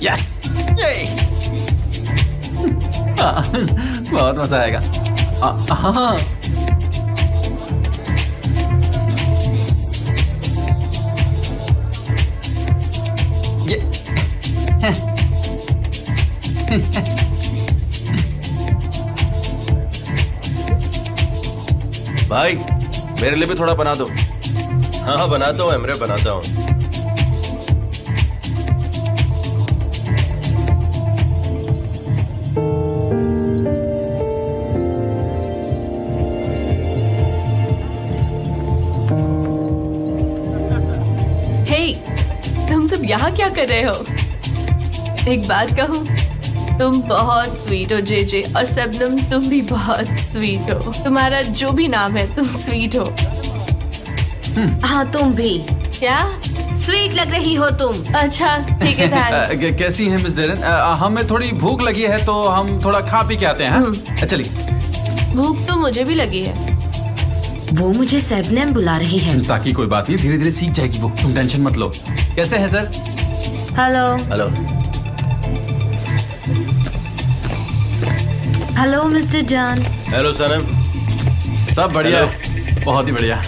Yes ये बहुत मजा आएगा। हाँ ये भाई मेरे लिए भी थोड़ा बना दो। हाँ बनाता हूँ एमरे, बनाता हूँ। तुम सब यहाँ क्या कर रहे हो? एक बात कहूँ, तुम बहुत स्वीट हो जेजे, और शबनम तुम भी बहुत स्वीट हो। तुम्हारा जो भी नाम है तुम स्वीट हो। हाँ तुम भी क्या स्वीट लग रही हो तुम। अच्छा ठीक है थैंक्स। कैसी हैं मिस जेरन? हमें थोड़ी भूख लगी है तो हम थोड़ा खा पी के आते हैं। हाँ? चलिए। भूख तो मुझे भी लगी है। वो मुझे शबनम बुला रही है। चिंता की कोई बात नहीं, धीरे धीरे सीख जाएगी वो, तुम टेंशन मत लो। कैसे हैं sir? Hello hello. Hello mister John. Hello Sanem. सब बढ़िया, बहुत ही बढ़िया।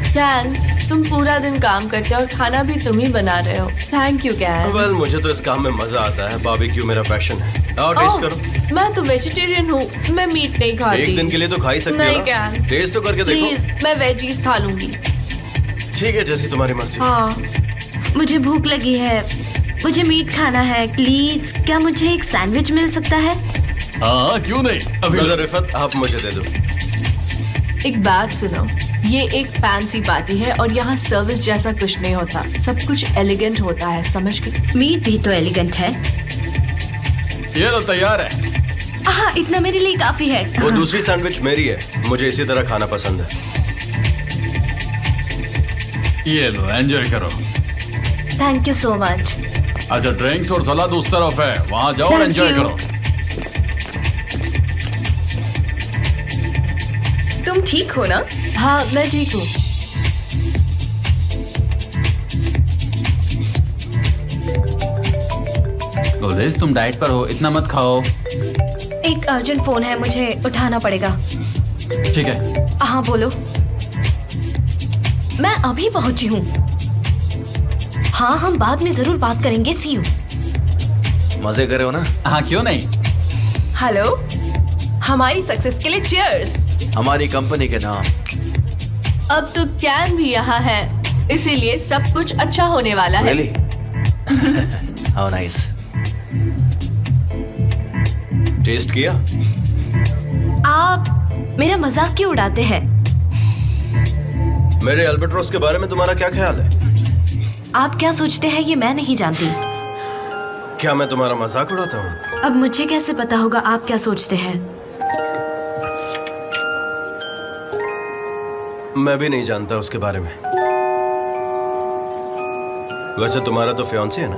कैन, तुम पूरा दिन काम करते हो और खाना भी तुम ही बना रहे हो। Thank you can. वेल मुझे तो इस काम में मजा आता है। बारबेक्यू मेरा पैशन है। और टेस्ट करो। मैं तो वेजिटेरियन हूँ, मैं मीट नहीं खाती। एक दिन के लिए तो खा ही सकते हो नहीं ना। कैन, टेस्ट तो करके देखो। प्लीज, मैं वेजीज खा लूंगी। ठीक है, जैसी तुम्हारी मर्जी। हाँ मुझे भूख लगी है, मुझे मीट खाना है। प्लीज क्या मुझे एक सैंडविच मिल सकता है? हाँ क्यों नहीं, अभी ब्रदर रिफत आप मुझे दे दो। एक बात सुनो, ये एक फैंसी पार्टी है और यहाँ सर्विस जैसा कुछ नहीं होता। सब कुछ एलिगेंट होता है, समझ गई? मीट भी तो एलिगेंट है। ये लो तैयार है। हाँ इतना मेरे लिए काफी है। वो दूसरी सैंडविच मेरी है, मुझे इसी तरह खाना पसंद है। ये लो एंजॉय करो। Thank you so much. अच्छा ड्रिंक्स और सलाद उस तरफ है, वहाँ जाओ और Thank एंजॉय you. करो। तुम ठीक हो ना? हाँ मैं ठीक हूँ। गोदेश तुम डाइट पर हो, इतना मत खाओ। एक अर्जेंट फोन है, मुझे उठाना पड़ेगा। ठीक है। हाँ बोलो। मैं अभी पहुंची हूँ। हाँ हम बाद में जरूर बात करेंगे। सी यू। मजे करे हो ना? हाँ क्यों नहीं। हेलो, हमारी सक्सेस के लिए चीयर्स। हमारी कंपनी के नाम। अब तो कैन भी यहाँ है, इसीलिए सब कुछ अच्छा होने वाला है। Really? How nice. टेस्ट किया? आप मेरा मजाक क्यों उड़ाते हैं? मेरे अल्बाट्रोस के बारे में तुम्हारा क्या ख्याल है? आप क्या सोचते हैं ये मैं नहीं जानती। क्या मैं तुम्हारा मजाक उड़ाता हूँ? अब मुझे कैसे पता होगा आप क्या सोचते हैं? मैं भी नहीं जानता उसके बारे में। वैसे तुम्हारा तो फियांसी है ना,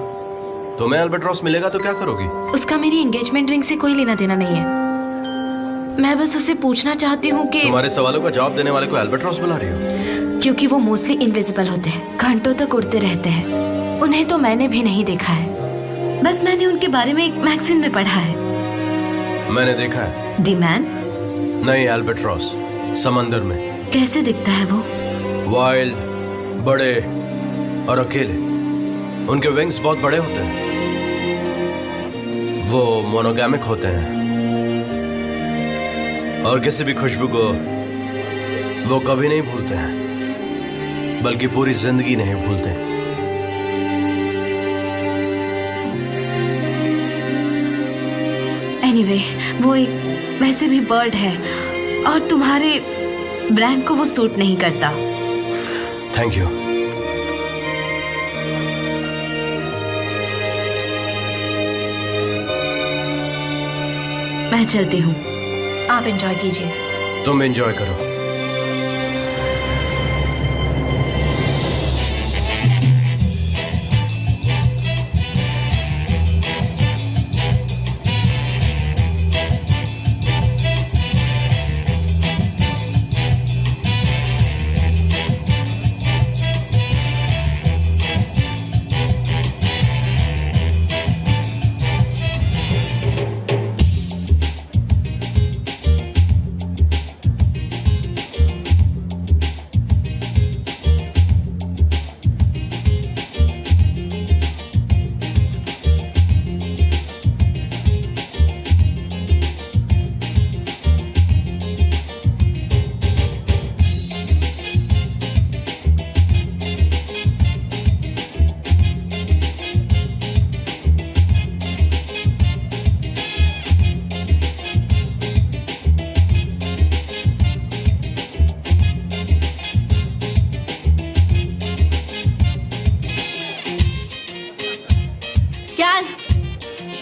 तुम्हें अल्बाट्रोस मिलेगा तो क्या करोगी? उसका मेरी एंगेजमेंट रिंग से कोई लेना देना नहीं है। मैं बस उसे पूछना चाहती हूँ कि तुम्हारे सवालों का जवाब देने वाले को अल्बाट्रोस बुला रही हो? क्योंकि वो मोस्टली इनविजिबल होते हैं, घंटों तक उड़ते रहते हैं। उन्हें तो मैंने भी नहीं देखा है, बस मैंने उनके बारे में एक मैगजीन में पढ़ा है। मैंने देखा है। The man? नहीं, अल्बाट्रोस समंदर में। कैसे दिखता है वो? वाइल्ड, बड़े और अकेले। उनके विंग्स बहुत बड़े होते हैं। वो मोनोगैमिक होते हैं और किसी भी खुशबू को वो कभी नहीं भूलते हैं, बल्कि पूरी जिंदगी नहीं भूलते। एनीवे, वो एक वैसे भी बर्ड है और तुम्हारे ब्रांड को वो सूट नहीं करता। Thank you. मैं चलती हूँ, आप एंजॉय कीजिए। तुम एंजॉय करो।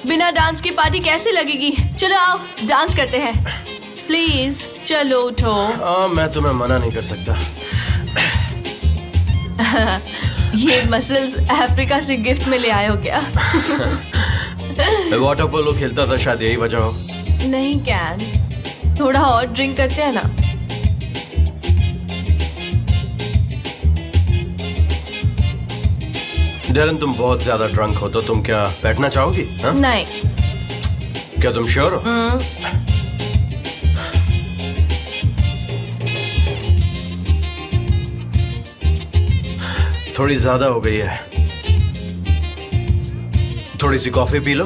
बिना डांस की पार्टी कैसे लगेगी? चलो आओ डांस करते हैं प्लीज। चलो उठो। मैं तुम्हें मना नहीं कर सकता। ये मसल्स अफ्रीका से गिफ्ट में ले आए हो क्या? मैं वाटर पोलो खेलता था, शायद यही वजह हो। नहीं कैन, थोड़ा और ड्रिंक करते हैं ना। डेरन तुम बहुत ज्यादा ड्रंक हो तो तुम क्या बैठना चाहोगी? हाँ? नहीं। क्या तुम श्योर हो? थोड़ी ज्यादा हो गई है, थोड़ी सी कॉफी पी लो।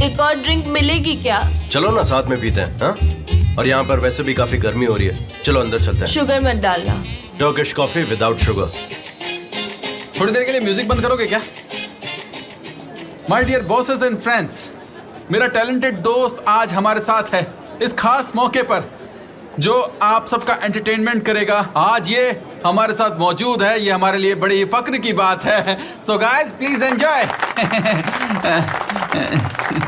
एक और ड्रिंक मिलेगी क्या? चलो ना साथ में पीते हैं। हाँ? और यहाँ पर वैसे भी काफी गर्मी हो रही है, चलो अंदर चलते हैं। शुगर मत डालना। Turkish coffee without sugar. थोड़ी देर के लिए म्यूजिक बंद करोगे क्या? My dear bosses and friends, मेरा टैलेंटेड दोस्त आज हमारे साथ है इस खास मौके पर जो आप सबका एंटरटेनमेंट करेगा। आज ये हमारे साथ मौजूद है, ये हमारे लिए बड़ी ही फक्र की बात है। So guys please enjoy.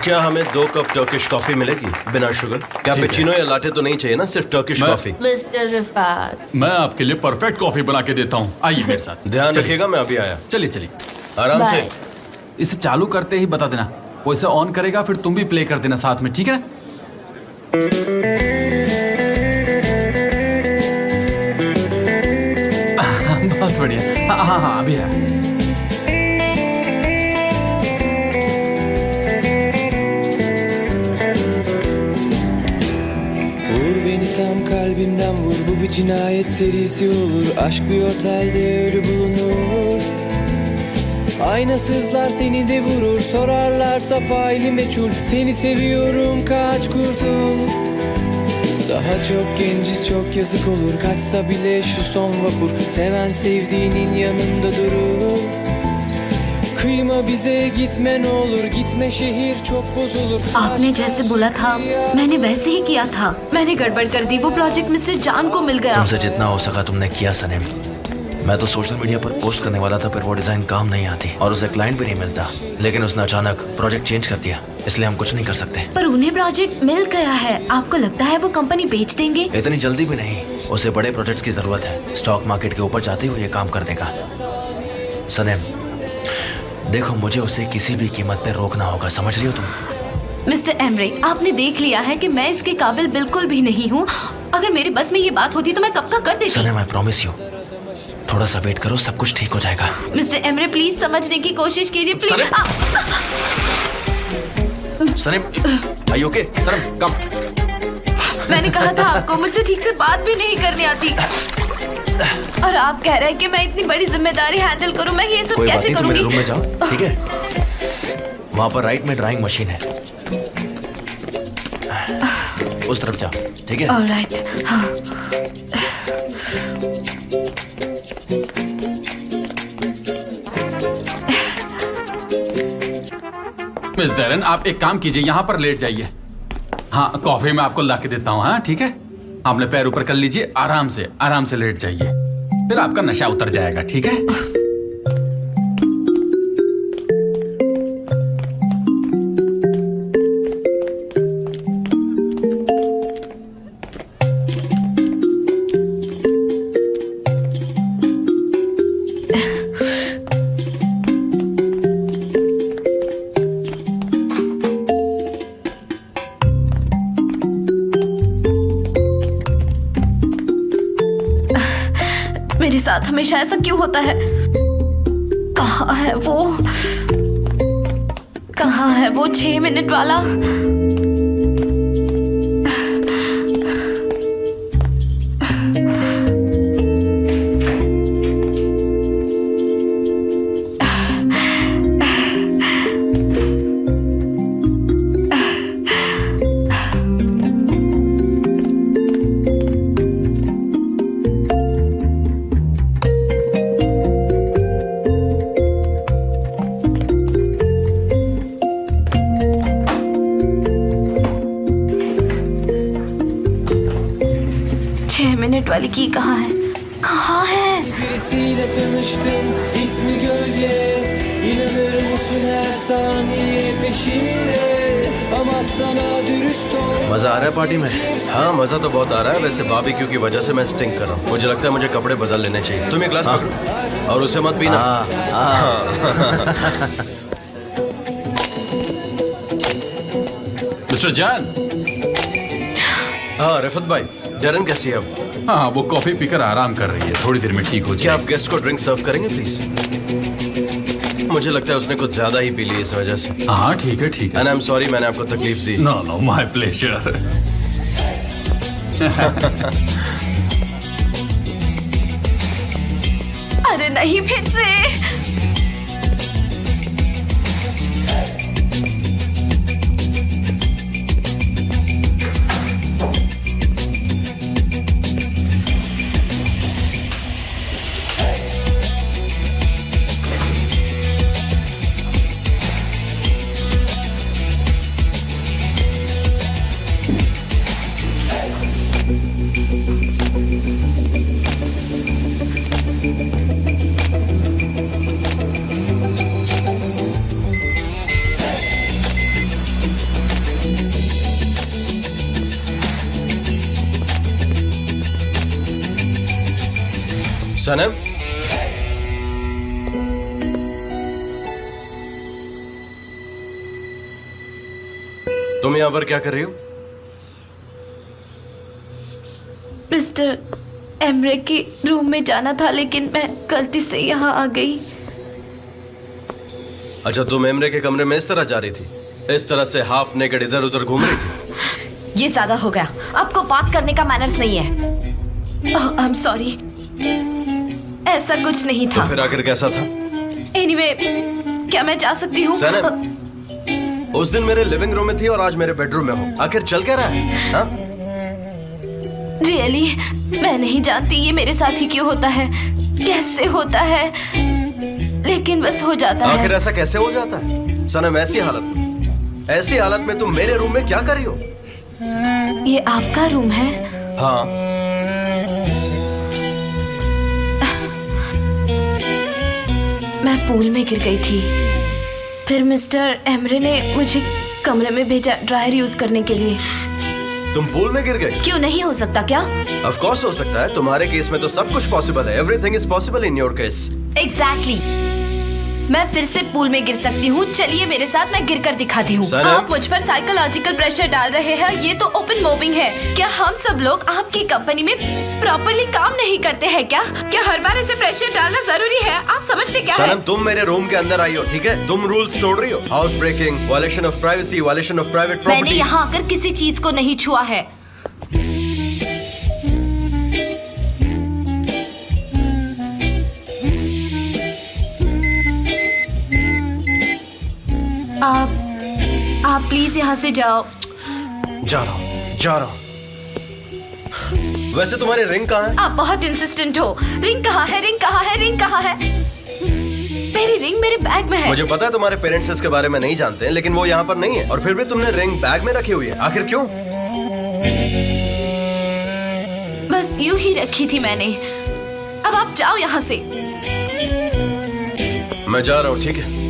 क्या हमें 2 कप टर्किश कॉफी मिलेगी बिना शुगर? क्या पेचिनो या लाटे तो नहीं चाहिए ना, सिर्फ टर्किश कॉफी? मिस्टर रिफात, मैं आपके लिए परफेक्ट कॉफी बना के देता हूँ, आइए मेरे साथ। ध्यान रखिएगा, मैं अभी आया। चलिए चलिए, आराम से। बाय। इसे चालू करते ही बता देना, वो इसे ऑन करेगा, फिर तुम भी प्ले कर देना साथ में, ठीक है ना? बहुत बढ़िया। हाँ हाँ हाँ, अभी है। Vur beni tam kalbimden vur, bu bir cinayet serisi olur. Aşk bir otelde ölü bulunur. Aynasızlar seni de vurur, sorarlarsa faili meçhul. Seni seviyorum, kaç kurtul. Daha çok genciz, çok yazık olur. Kaçsa bile şu son vapur, seven sevdiğinin yanında durur. Kıyma bize, gitme ne olur, gitme şehir çok bozulur. आपने जैसे बोला था मैंने वैसे ही किया था। मैंने गड़बड़ कर दी, वो प्रोजेक्ट मिस्टर जान को मिल गया। तुमसे जितना हो सका तुमने किया सनेम। मैं तो सोशल मीडिया पर पोस्ट करने वाला था, पर वो डिजाइन काम नहीं आती और उसे क्लाइंट भी नहीं मिलता। लेकिन उसने अचानक प्रोजेक्ट चेंज कर दिया, इसलिए हम कुछ नहीं कर सकते। पर उन्हें प्रोजेक्ट मिल गया है, आपको लगता है वो कंपनी बेच देंगे? इतनी जल्दी भी नहीं, उसे बड़े प्रोजेक्ट्स की जरूरत है। स्टॉक मार्केट के ऊपर जाते हुए ये काम कर देगा। सनेम देखो, मुझे उसे किसी भी कीमत पे रोकना होगा, समझ रही हो तुम? मिस्टर एमरे, आपने देख लिया है कि मैं इसके काबिल बिल्कुल भी नहीं हूँ। अगर मेरे बस में ये बात होती तो मैं कब का कर देती। सनेम आई प्रॉमिस यू, थोड़ा सा वेट करो, सब कुछ ठीक हो जाएगा। मिस्टर एमरे प्लीज समझने की कोशिश कीजिए please. Sanem are you okay? Sanem come. मैंने कहा था आपको मुझसे ठीक से बात भी नहीं करनी आती, और आप कह रहे हैं कि मैं इतनी बड़ी जिम्मेदारी हैंडल करूं। मैं ये सब कोई बात कैसे नहीं, तुम मेरे करूंगी? रूम में जाओ, ठीक है? वहां पर राइट में ड्राइंग मशीन है, उस तरफ जाओ, ठीक है? ऑलराइट, हाँ। मिस डेरन, आप एक काम कीजिए, यहाँ पर लेट जाइए। हाँ, कॉफी मैं आपको ला के देता हूँ। हाँ ठीक है, आपने पैर ऊपर कर लीजिए, आराम से लेट जाइए, फिर आपका नशा उतर जाएगा, ठीक है? मेरे साथ हमेशा ऐसा क्यों होता है? कहाँ है वो? कहाँ है वो 6 मिनट वाला? मिनट वाली की कहाँ है? कहाँ है? Birisiyle tanıştım, ismi Gölge. İnanır mısın her saniye peşinde ama sana dürüst ol. मजा आ रहा है पार्टी में? हाँ मजा तो बहुत आ रहा है। वैसे बारबेक्यू की वजह से मैं स्टिंक कर रहा हूँ। मुझे लगता है मुझे कपड़े बदल लेने चाहिए। तुम एक ग्लास पकड़ो और उसे मत पीना। मिस्टर जैन। हाँ रिफत भाई, डरन कैसी है अब? हाँ वो कॉफी पीकर आराम कर रही है, थोड़ी देर में ठीक हो क्या जाए। आप गेस्ट को ड्रिंक सर्व करेंगे प्लीज? मुझे लगता है उसने कुछ ज्यादा ही पी ली इस वजह से। हाँ ठीक है ठीक है। एंड आई एम सॉरी मैंने आपको तकलीफ दी। No no my pleasure. अरे नहीं, फिर से। सनम, तुम यहाँ पर क्या कर रही हो? मिस्टर एमरे के रूम में जाना था, लेकिन मैं गलती से यहाँ आ गई। अच्छा तुम एमरे के कमरे में इस तरह जा रही थी, इस तरह से हाफ नेकेड इधर उधर घूम रही थी? ये ज्यादा हो गया। आपको बात करने का मैनर्स नहीं है। आई एम सॉरी, ऐसा कुछ नहीं था। तो फिर आखिर कैसा था? एनीवे, क्या मैं जा सकती हूँ? सनम, उस दिन मेरे लिविंग रूम में थी और आज मेरे बेडरूम में हो। आखिर चल क्या रहा है? हाँ? रियली मैं नहीं जानती ये मेरे साथ ही क्यों होता है, कैसे होता है, लेकिन बस हो जाता आखिर है। ऐसा कैसे हो जाता है? सनम ऐसी हालत में तुम मेरे रूम में क्या कर रही हो? ये आपका रूम है? हाँ। मैं पूल में गिर गई थी, फिर मिस्टर एमरे ने मुझे कमरे में भेजा ड्रायर यूज करने के लिए। तुम पूल में गिर गई? क्यों नहीं हो सकता क्या? ऑफ कोर्स हो सकता है, तुम्हारे केस में तो सब कुछ पॉसिबल है। Everything is possible in your case. Exactly. मैं फिर से पूल में गिर सकती हूँ। चलिए मेरे साथ, मैं गिर कर दिखाती हूँ। सनम। आप मुझ पर साइकोलॉजिकल प्रेशर डाल रहे हैं, ये तो ओपन मॉबिंग है। क्या हम सब लोग आपकी कंपनी में प्रॉपरली काम नहीं करते हैं क्या? क्या हर बार ऐसे प्रेशर डालना जरूरी है? आप समझते क्या है? सनम तुम मेरे रूम के अंदर आई हो, ठीक है? तुम रूल्स तोड़ रही हो। House breaking, violation of privacy, violation of private मैंने प्रॉपर्टी। यहाँ आकर किसी चीज को नहीं छुआ है। आप प्लीज यहाँ से जाओ। जा रहा हूँ। वैसे तुम्हारी रिंग कहाँ है? आप बहुत इंसिस्टेंट हो। रिंग कहाँ है? रिंग कहाँ है? रिंग कहाँ है? मेरी रिंग मेरे बैग में है। मुझे पता है तुम्हारे पेरेंट्स इसके बारे में नहीं जानते हैं, लेकिन वो यहाँ पर नहीं है और फिर भी तुमने रिंग बैग में रखी हुई है। आखिर क्यों? बस यूं ही रखी थी मैंने। अब आप जाओ यहाँ से। मैं जा रहा हूँ, ठीक है?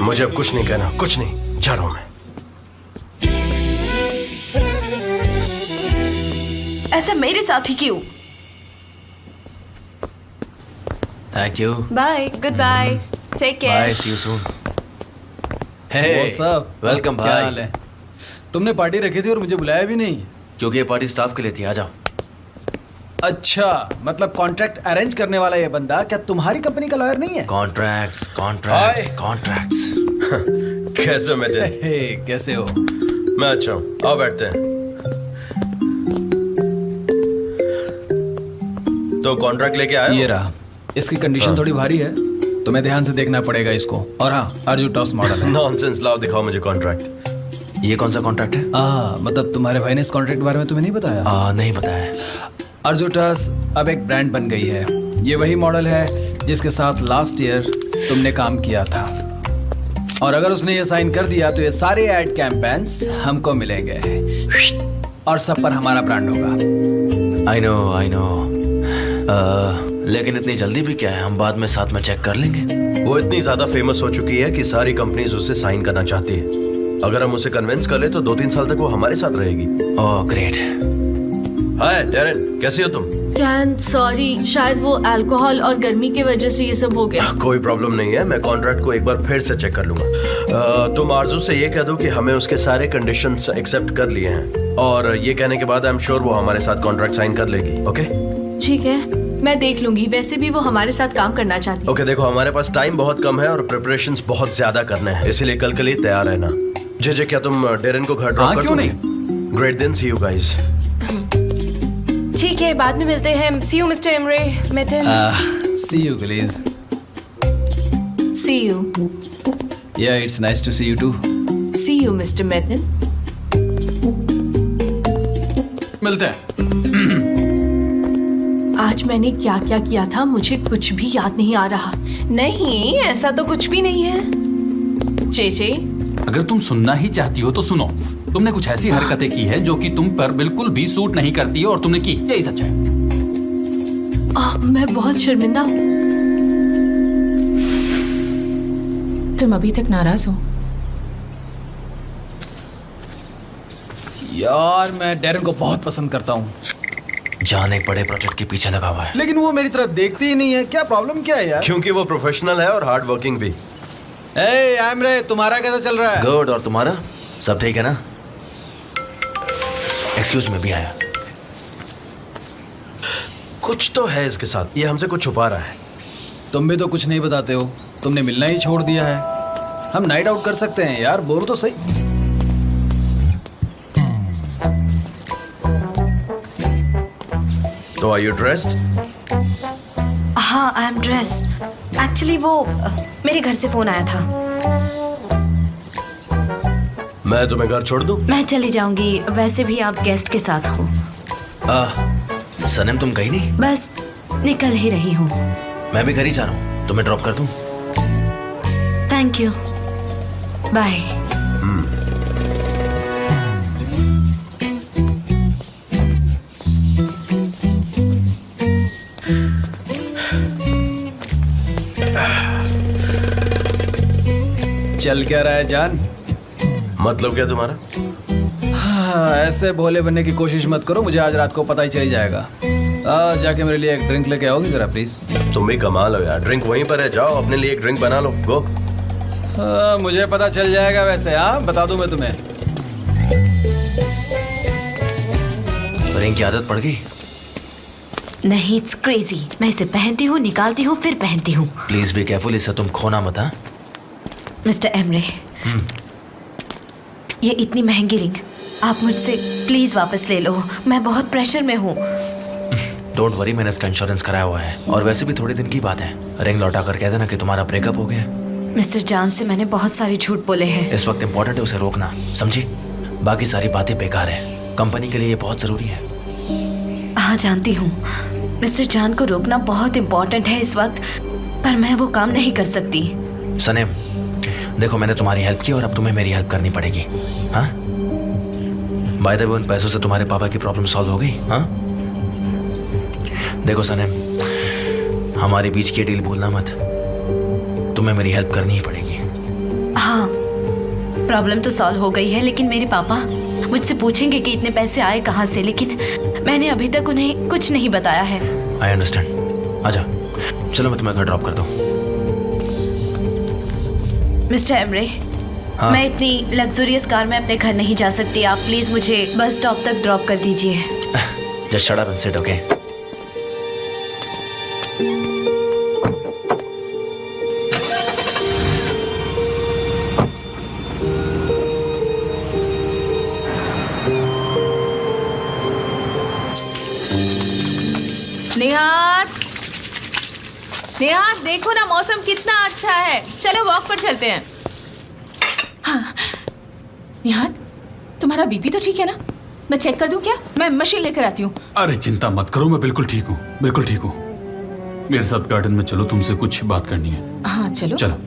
मुझे अब कुछ नहीं कहना, कुछ नहीं। जा रहा हूँ मैं। ऐसा मेरे साथ ही क्यों? Thank you. Bye, good bye, take bye, care. See you soon. What's up? Welcome क्या भाई। हाल है? तुमने पार्टी रखी थी और मुझे बुलाया भी नहीं। क्योंकि ये पार्टी स्टाफ के लिए थी, आ जाओ। अच्छा, मतलब कॉन्ट्रैक्ट अरेंज करने वाला ये बंदा क्या तुम्हारी कंपनी का लॉयर नहीं है? कॉन्ट्रैक्ट्स हाय। कॉन्ट्रैक्ट्स। कैसे हो मेरे? हे, कैसे हो? मैं अच्छा हूँ, आओ बैठते हैं। तो कॉन्ट्रैक्ट लेके आए ये हो? रहा। इसकी कंडीशन थोड़ी भारी है, तुम्हें ध्यान से देखना पड़ेगा इसको। और हाँ, अर्जू टॉस मॉडल है। नॉनसेंस, लाओ दिखाओ मुझे कॉन्ट्रैक्ट। ये कौन सा कॉन्ट्रैक्ट है? मतलब तुम्हारे भाई ने इस कॉन्ट्रैक्ट के बारे में तुम्हें नहीं बताया? नहीं पता है। अर्जुटस अब एक ब्रांड बन गई है। ये वही मॉडल है जिसके साथ लास्ट ईयर तुमने काम किया था, और अगर उसने ये साइन कर दिया तो ये सारे एड कैंपेन्स हमको मिलेंगे और सब पर हमारा ब्रांड होगा। I know. लेकिन इतनी जल्दी भी क्या है, हम बाद में साथ में चेक कर लेंगे। वो इतनी ज्यादा फेमस हो चुकी है कि सारी कंपनीज उसे साइन करना चाहती है। अगर हम उसे कन्विंस कर ले तो 2-3 साल तक वो हमारे साथ रहेगी। Oh great. हाय डेरेन, कैसी हो तुम? कैन सॉरी, शायद वो अल्कोहल और गर्मी की वजह से ये सब हो गया। कोई प्रॉब्लम नहीं है, मैं कॉन्ट्रैक्ट को एक बार फिर से चेक कर लूंगा। तुम आरजू से ये कह दो कि हमें उसके सारे कंडीशंस एक्सेप्ट कर लिए हैं, और ये कहने के बाद आई एम श्योर वो हमारे साथ कॉन्ट्रैक्ट साइन कर लेगी। ओके ठीक है, मैं देख लूंगी। वैसे भी वो हमारे साथ काम करना चाहती है। ओके, देखो हमारे पास टाइम बहुत कम है और प्रिपरेशंस बहुत ज्यादा करने हैं, इसीलिए कल के लिए तैयार रहना। जे क्या तुम डेरेन को घर ड्रॉप कर क्यों दोगे? Great then, see you guys. ठीक है, बाद में मिलते हैं। See you mister Emre. Metin. See you please. See you. Yeah it's nice to see you too. See you mister Metin. मिलते हैं। आज मैंने क्या क्या किया था मुझे कुछ भी याद नहीं आ रहा। नहीं, ऐसा तो कुछ भी नहीं है। जे अगर तुम सुनना ही चाहती हो तो सुनो। तुमने कुछ ऐसी हरकतें की है जो कि तुम पर बिल्कुल भी सूट नहीं करती है, और तुमने की, यही सच है। मैं बहुत शर्मिंदा हूँ। तुम अभी तक नाराज हो? यार मैं डेरन को बहुत पसंद करता हूँ, जान एक बड़े प्रोजेक्ट के पीछे लगा हुआ है। लेकिन वो मेरी तरफ देखती ही नहीं है। क्या प्रॉब्लम क्या है यार? क्योंकि वो प्रोफेशनल है और हार्ड वर्किंग भी। ए एमरे, तुम्हारा कैसा चल रहा है? गुड। और तुम्हारा सब ठीक है ना? एक्सक्यूज में भी आया। कुछ तो है इसके साथ, ये हमसे कुछ छुपा रहा है। तुम भी तो कुछ नहीं बताते हो। तुमने मिलना ही छोड़ दिया है। हम नाइट आउट कर सकते हैं यार, बोल तो सही। तो आर यू ड्रेस्ड? हाँ, आई एम ड्रेस्ड। एक्चुअली वो मेरे घर से फोन आया था। मैं तुम्हें घर छोड़ दूं? मैं चली जाऊंगी, वैसे भी आप गेस्ट के साथ हो। सनम तुम गई नहीं? बस निकल ही रही हूँ। मैं भी घर ही जा रहा हूँ, तुम्हें ड्रॉप कर दूं? Thank you, bye. चल क्या रहा है जान? मतलब क्या तुम्हारा? हाँ, ऐसे भोले बनने की कोशिश मत करो, मुझे आज रात को पता ही चल जाएगा। जाके मेरे लिए एक ड्रिंक लेके आओगे जरा प्लीज? तुम भी कमाल हो यार, ड्रिंक वहीं पर है, जाओ अपने लिए एक ड्रिंक बना लो। गो। मुझे पता चल जाएगा वैसे। हाँ बता दूं मैं तुम्हें। रिंग की आदत पड़ गई? नहीं, इट्स क्रेजी। मैं इसे पहनती हूँ, निकालती हूँ, फिर पहनती हूँ। प्लीज बी केयरफुल, इसे तुम खोना मत। हाँ मिस्टर एमरे, ये इतनी महंगी रिंग आप मुझसे प्लीज वापस ले लो। मैं बहुत प्रेशर में हूँ। डोंट वरी, मैंने इसका इंश्योरेंस कराया हुआ है, और वैसे भी थोड़े दिन की बात है। रिंग लौटा कर कह देना कि तुम्हारा ब्रेकअप हो गया। मिस्टर जान से मैंने बहुत सारे झूठ बोले हैं। इस वक्त इम्पोर्टेंट है उसे रोकना, समझी? बाकी सारी बातें बेकार है, कंपनी के लिए ये बहुत जरूरी है। हाँ जानती हूँ, मिस्टर जान को रोकना बहुत इम्पोर्टेंट है इस वक्त, पर मैं वो काम नहीं कर सकती। सनेम देखो, मैंने तुम्हारी हेल्प की और अब तुम्हें मेरी हेल्प करनी पड़ेगी। हाँ बाय द वे, उन पैसों से तुम्हारे पापा की प्रॉब्लम सॉल्व हो गई? हाँ देखो सनेम, हमारे बीच की डील भूलना मत, तुम्हें मेरी हेल्प करनी ही पड़ेगी। हाँ, प्रॉब्लम तो सॉल्व हो गई है, लेकिन मेरे पापा मुझसे पूछेंगे कि इतने पैसे आए कहाँ से, लेकिन मैंने अभी तक उन्हें कुछ नहीं बताया है। I understand. आजा, चलो मैं तुम्हें घर ड्रॉप कर दूँ। मिस्टर एमरे, हाँ? मैं इतनी लग्जरियस कार में अपने घर नहीं जा सकती। आप प्लीज मुझे बस स्टॉप तक ड्रॉप कर दीजिए। Just shut up and sit, okay? Nihar, Nihar देखो ना, मौसम कितना अच्छा है। चलो वॉक पर चलते हैं। हाँ निहाद, तुम्हारा बीपी तो ठीक है ना? मैं चेक कर दूं क्या? मैं मशीन लेकर आती हूँ। अरे चिंता मत करो, मैं बिल्कुल ठीक हूँ, बिल्कुल ठीक हूँ। मेरे साथ गार्डन में चलो, तुमसे कुछ बात करनी है। हाँ चलो। चलो।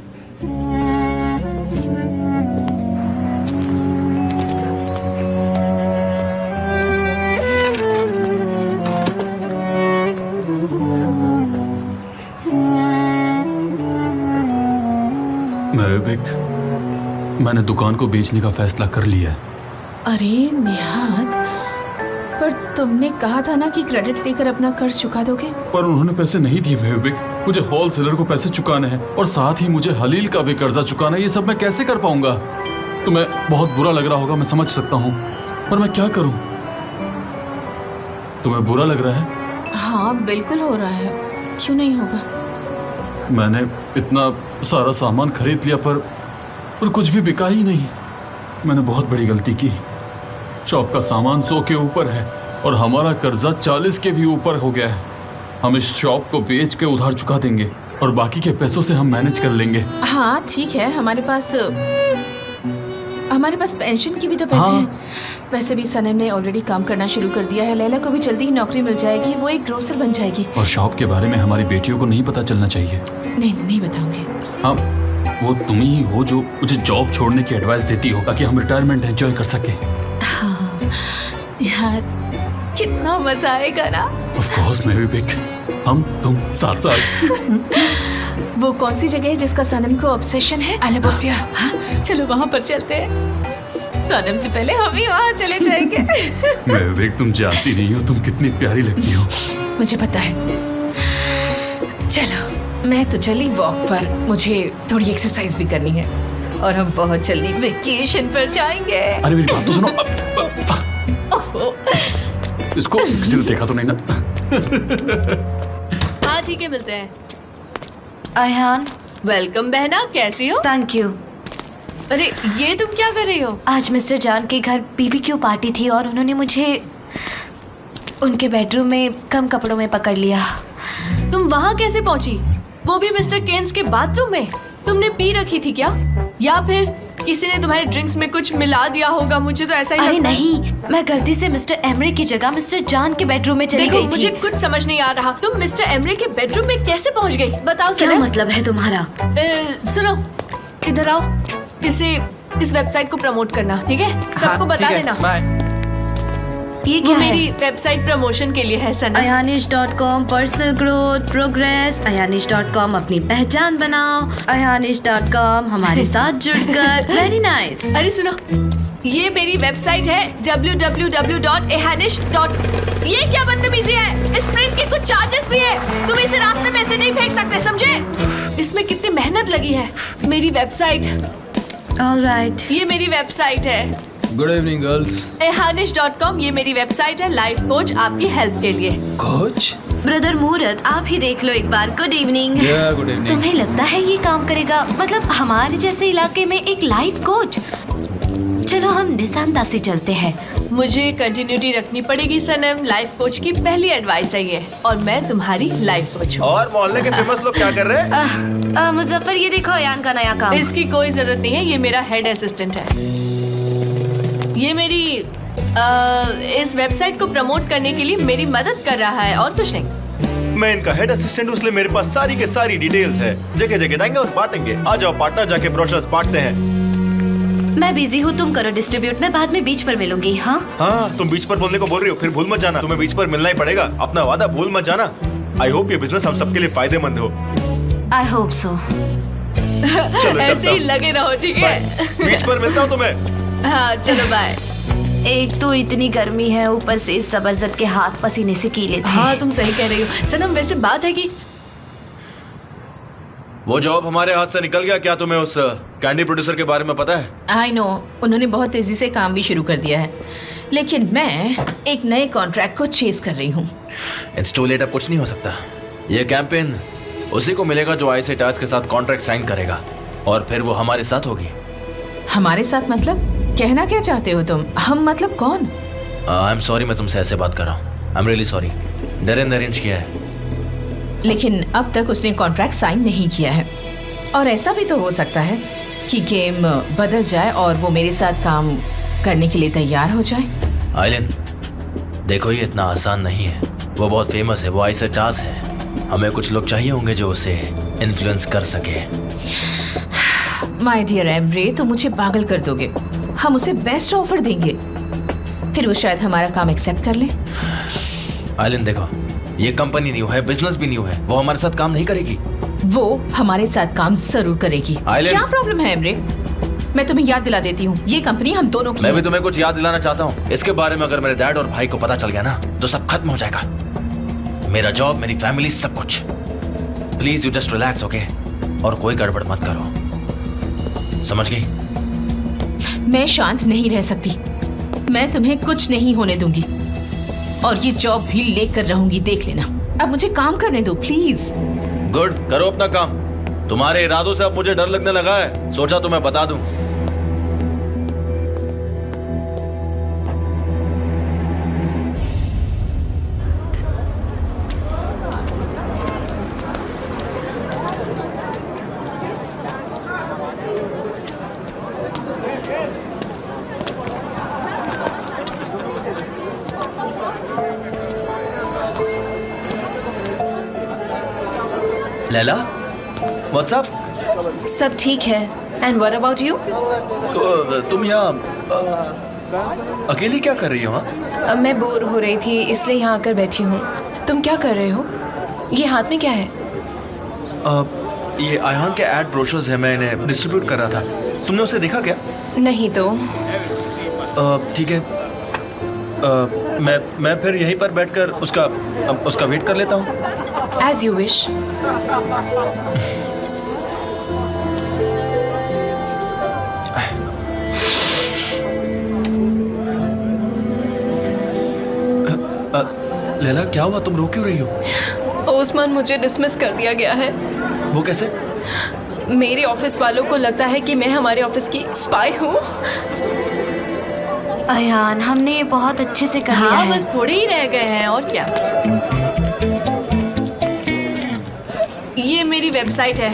विवेक, मैंने दुकान को बेचने का फैसला कर लिया है। अरे निहाद, पर तुमने कहा था ना कि क्रेडिट लेकर अपना कर्ज चुका दोगे। पर उन्होंने पैसे नहीं दिए विवेक। मुझे होलसेलर को पैसे चुकाने हैं और साथ ही मुझे हलील का भी कर्जा चुकाना है। ये सब मैं कैसे कर पाऊंगा? तुम्हें बहुत बुरा लग रहा होगा, मैं समझ सकता हूँ, पर मैं क्या करूँ? तुम्हें बुरा लग रहा है? हाँ बिल्कुल हो रहा है, क्यों नहीं होगा। मैंने इतना सारा सामान खरीद लिया पर कुछ भी बिका ही नहीं। मैंने बहुत बड़ी गलती की। शॉप का सामान 100 के ऊपर है और हमारा कर्जा 40 के भी ऊपर हो गया है। हम इस शॉप को बेच के उधार चुका देंगे और बाकी के पैसों से हम मैनेज कर लेंगे। हाँ ठीक है, हमारे पास पेंशन की भी तो पैसे हैं। वैसे भी सनम ने ऑलरेडी काम करना शुरू कर दिया है। लैला को भी जल्दी ही नौकरी मिल जाएगी, वो एक ग्रोसर बन जाएगी। और शॉप के बारे में हमारी बेटियों को नहीं पता चलना चाहिए। नहीं बताऊंगी। हाँ, वो तुम ही हो जो मुझे जॉब छोड़ने की एडवाइस देती हो ताकि हम रिटायरमेंट एंजॉय कर सके। हाँ यार, कितना मजा आएगा ना। ऑफ कोर्स मैं विवेक, हम तुम साथ साथ। वो कौन सी जगह है जिसका सनम को ऑब्सेशन है? अलेबोसिया। हाँ चलो वहाँ पर चलते हैं। सनम से पहले हम ही वहाँ चले जाएंगे। मैं विवेक, तुम जानती नहीं हो तुम कितनी प्यारी लगती हो। मुझे पता है। चलो मैं तो चली वॉक पर, मुझे थोड़ी एक्सरसाइज भी करनी है और हम बहुत जल्दी वेकेशन पर जाएंगे। अरे मेरी बात तो सुनो। इसको किसी ने देखा तो नहीं ना? हाँ ठीक है, मिलते हैं। अयान, वेलकम बहना, कैसी हो? Thank you. अरे ये तुम क्या कर रही हो? आज मिस्टर जान के घर BBQ पार्टी थी और उन्होंने मुझे उनके बेडरूम में कम कपड़ों में पकड़ लिया। तुम वहाँ कैसे पहुँची? वो भी मिस्टर केन्स के बाथरूम में? तुमने पी रखी थी क्या? या फिर किसी ने तुम्हारे ड्रिंक्स में कुछ मिला दिया होगा? मुझे तो ऐसा ही अरे लगता है। नहीं, मैं गलती से मिस्टर एमरे की जगह मिस्टर जान के बेडरूम में चली देखो, गई मुझे थी। कुछ समझ नहीं आ रहा। तुम मिस्टर एमरे के बेडरूम में कैसे पहुँच गई? बताओ क्या सनम। मतलब है तुम्हारा? सुनो, इधर आओ। इस वेबसाइट को प्रमोट करना, ठीक है? सबको बता देना। ये क्या है? मेरी वेबसाइट प्रमोशन के लिए है सनम। ayanish.com personal growth progress. ayanish.com अपनी पहचान बनाओ। ayanish.com हमारे साथ जुड़कर। Very nice. अरे सुनो, ये मेरी वेबसाइट है www.ehanish. ये क्या बदतमीजी है? इस प्रिंट के कुछ चार्जेस भी है। तुम इसे रास्ते में से नहीं फेंक सकते, समझे? इसमें कितनी मेहनत लगी है। मेरी वेबसाइट। ऑलराइट। ये मेरी वेबसाइट है। Good evening girls. ehanish.com ये मेरी वेबसाइट है, लाइफ कोच आपकी हेल्प के लिए। कोच? ब्रदर मूरत, आप ही देख लो एक बार। Good evening. Good evening. तुम्हें लगता है ये काम करेगा? मतलब हमारे जैसे इलाके में एक लाइफ कोच? चलो हम निशानदा से चलते हैं। मुझे कंटिन्यूटी रखनी पड़ेगी सनम। लाइफ कोच की पहली एडवाइस है ये, और मैं तुम्हारी लाइफ कोच हूँ। और मोहल्ले के फेमस लोग क्या कर रहे हैं? मुजफ्फर, ये देखो अयान का नया काम। इसकी कोई जरूरत नहीं है, ये मेरा हेड असिस्टेंट है। ये मेरी इस वेबसाइट को प्रमोट करने के लिए मेरी मदद कर रहा है, और कुछ नहीं। मैं इनका हेड असिस्टेंट हूँ, इसलिए मेरे पास सारी के सारी डिटेल्स है। जगह जगह जाएंगे और बांटेंगे। आ जाओ पार्टनर, जाके ब्रोशर्स बांटते हैं। मैं बिजी हूँ, तुम करो डिस्ट्रीब्यूट। मैं बाद में बीच पर मिलूंगी। हाँ हाँ, तुम बीच पर बोलने को बोल रही हो, फिर भूल मत जाना। तुम्हें बीच पर मिलना ही पड़ेगा, अपना वादा भूल मत जाना। आई होप ये बिजनेस हम सबके लिए फायदेमंद हो। I hope so. चलो ऐसे चलता ही हूँ। लगे रहो, ठीक है? बीच पर मिलता हूँ तुम्हें। हाँ चलो बाय। एक तो इतनी गर्मी है, ऊपर से इस जबरदस्त के हाथ पसीने से कीले थे। हाँ तुम सही कह रही हो सनम। वैसे बात है कि वो जॉब हमारे हाथ से निकल गया। क्या तुम्हें उस कैंडी प्रोड्यूसर के बारे में पता है? आई नो, उन्होंने बहुत तेजी से काम भी शुरू कर दिया है, लेकिन मैं एक नए कॉन्ट्रैक्ट को चेस कर रही हूँ। इट्स टू लेट, अब कुछ नहीं हो सकता। ये कैंपेन उसी को मिलेगा जो आई से टास्क के साथ कॉन्ट्रैक्ट साइन करेगा, और फिर वो हमारे साथ होगी। हमारे साथ मतलब? कहना क्या चाहते हो तुम? हम मतलब कौन? आई एम सॉरी, मैं तुमसे ऐसे बात कर रहा हूँ। I am really sorry. Darren ने अरेंज किया है। लेकिन अब तक उसने कॉन्ट्रैक्ट साइन नहीं किया है, और ऐसा भी तो हो सकता है कि गेम बदल जाए और वो मेरे साथ काम करने के लिए तैयार हो जाए। आइलिन, देखो ये इतना आसान नहीं है। वो बहुत फेमस है, वो आई से टास्क है। हमें कुछ लोग चाहिए होंगे जो उसे इन्फ्लुएंस कर सके। माय डियर एमरे, तो मुझे पागल कर दोगे। हम उसे बेस्ट ऑफर देंगे, फिर वो शायद हमारा काम एक्सेप्ट कर ले। आइलिन देखो, ये कंपनी न्यू है, बिजनेस भी न्यू है। वो हमारे साथ काम नहीं करेगी। वो हमारे साथ काम जरूर करेगी। आइलैंड- क्या प्रॉब्लम है एमरे? मैं तुम्हें याद दिला देती हूँ, ये कंपनी हम दोनों की मैं है। भी तुम्हें कुछ याद दिलाना चाहता हूँ। इसके बारे में अगर मेरे डैड और भाई को पता चल गया ना तो सब खत्म हो जाएगा। मेरा जॉब, मेरी फैमिली, सब कुछ। Please you just relax, okay? और कोई गड़बड़ मत करो, समझ गई? मैं शांत नहीं रह सकती। मैं तुम्हें कुछ नहीं होने दूंगी और ये जॉब भी लेकर रहूंगी, देख लेना। अब मुझे काम करने दो प्लीज। गुड, करो अपना काम। तुम्हारे इरादों से अब मुझे डर लगने लगा है। सोचा तो मैं बता दूं। Laila, what's up? सब ठीक है। And what about you? तो तुम यहाँ अकेली क्या कर रही हो? हाँ, मैं बोर हो रही थी इसलिए यहाँ आकर बैठी हूँ। तुम क्या कर रहे हो? ये हाथ में क्या है? ये आयान के एड ब्रोशर्स है, मैं इन्हें डिस्ट्रीब्यूट कर रहा था। तुमने उसे देखा क्या? नहीं तो। ठीक है, मैं फिर यहीं पर बैठकर उसका वेट कर लेता हूँ। As you wish. लैला, क्या हुआ? तुम रो क्यों रही हो? ओस्मान, मुझे डिसमिस कर दिया गया है। वो कैसे? मेरे ऑफिस वालों को लगता है कि मैं हमारे ऑफिस की स्पाई हूँ। अयान, हमने ये बहुत अच्छे से कर लिया हाँ, है। बस थोड़े ही रह गए हैं और क्या। ये मेरी वेबसाइट है।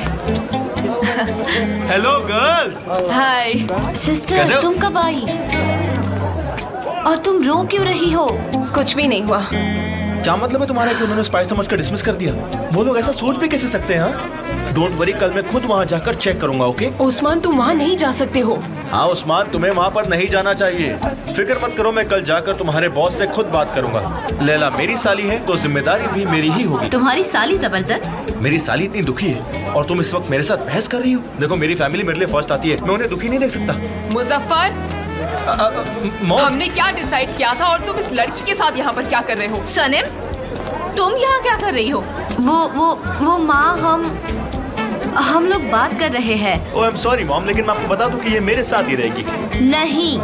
Hello girls. हाय। कैसे सिस्टर, हो? तुम कब आई? और तुम रो क्यों रही हो? कुछ भी नहीं हुआ। क्या मतलब है तुम्हारा कि उन्होंने स्पाई समझकर डिसमिस कर दिया? वो लोग ऐसा सोच भी कैसे सकते हैं? डोंट वरी, कल मैं खुद वहाँ जाकर चेक करूंगा, ओके? ओस्मान, तुम वहाँ नहीं जा सकते हो। हाँ उस्मान, तुम्हें वहाँ पर नहीं जाना चाहिए। फिक्र मत करो, मैं कल जाकर तुम्हारे बॉस से खुद बात करूंगा। लैला मेरी साली है तो जिम्मेदारी भी मेरी ही होगी। तुम्हारी साली जबरदस्त। मेरी साली इतनी दुखी है और तुम इस वक्त मेरे साथ बहस कर रही हो? देखो, मेरी फैमिली मेरे लिए फर्स्ट आती है, मैं उन्हें दुखी नहीं देख सकता। मुजफ्फर, मॉम, हमने क्या डिसाइड किया था और तुम इस लड़की के साथ यहाँ पर क्या कर रहे हो? सनम, तुम यहाँ क्या कर रही हो? वो माँ, हम लोग बात कर रहे हैं। ओह आई एम सॉरी मॉम, लेकिन मैं आपको बता दूं कि ये मेरे साथ ही रहेगी। नहीं,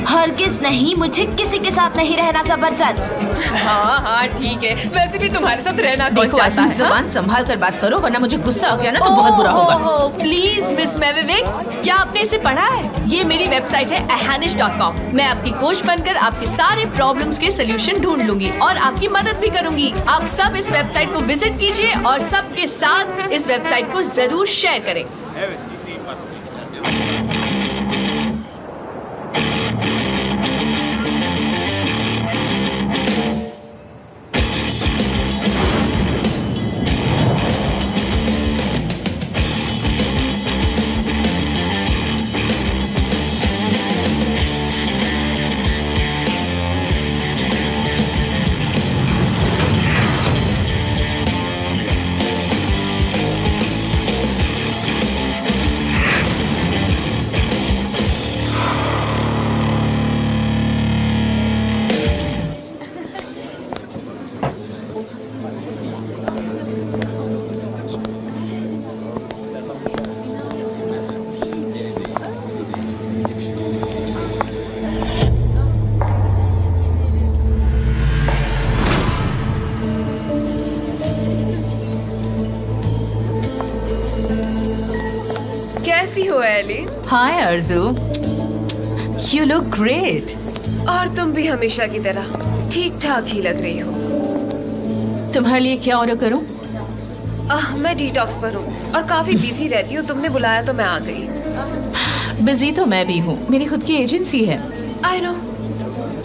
हरगिज नहीं, मुझे किसी के साथ नहीं रहना जबरदस्त। हाँ हाँ ठीक है, वैसे भी तुम्हारे साथ रहना कौन देखो, चाहता अपनी है? जबान संभाल कर बात करो, वरना मुझे गुस्सा हो गया ना तो बहुत बुरा होगा। प्लीज मिस मेविविक, क्या आपने इसे पढ़ा है? ये मेरी वेबसाइट है ahanish.com। मैं आपकी कोच बनकर आपके सारे प्रॉब्लम्स के सोल्यूशन ढूंढ लूंगी और आपकी मदद भी करूंगी। आप सब इस वेबसाइट को विजिट कीजिए और सबके साथ इस वेबसाइट को जरूर शेयर करें। कैसी हो Ellie? Hi Arju, you look great. और तुम भी हमेशा की तरह ठीक ठाक ही लग रही हो। तुम्हारे लिए क्या ऑर्डर करूं? मैं डिटॉक्स पर हूँ और काफी बिजी रहती हूँ। तुमने बुलाया तो मैं आ गई। बिजी तो मैं भी हूँ, मेरी खुद की एजेंसी है। आई नो,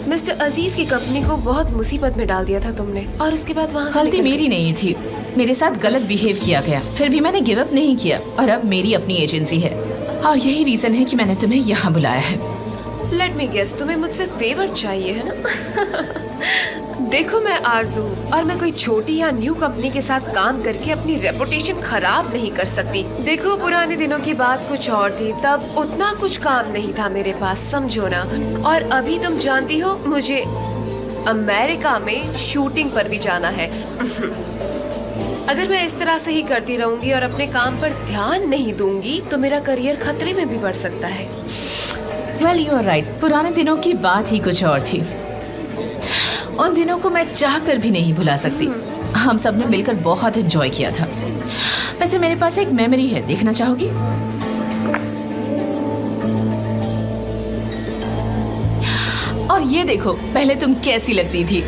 मिस्टर अजीज की कंपनी को बहुत मुसीबत में डाल दिया था तुमने, और उसके बाद वहाँ से गलती निकल मेरी नहीं थी, मेरे साथ गलत बिहेव किया गया, फिर भी मैंने गिव अप नहीं किया और अब मेरी अपनी एजेंसी है और यही रीजन है कि मैंने तुम्हें यहाँ बुलाया है। लेट मी गेस, तुम्हें मुझसे फेवर चाहिए है ना? देखो मैं आरजू और मैं कोई छोटी या न्यू कंपनी के साथ काम करके अपनी रेपुटेशन खराब नहीं कर सकती। देखो पुराने दिनों की बात कुछ और थी, तब उतना कुछ काम नहीं था मेरे पास, समझो ना। और अभी तुम जानती हो मुझे अमेरिका में शूटिंग पर भी जाना है। अगर मैं इस तरह से ही करती रहूंगी और अपने काम पर ध्यान नहीं दूंगी तो मेरा करियर खतरे में भी बढ़ सकता है। वेल यू आर राइट, पुराने दिनों की बात ही कुछ और थी। उन दिनों को मैं चाह कर भी नहीं भुला सकती। हम सब ने मिलकर बहुत एंजॉय किया था। वैसे मेरे पास एक मेमोरी है, देखना चाहोगी? और ये देखो, पहले तुम कैसी लगती थी।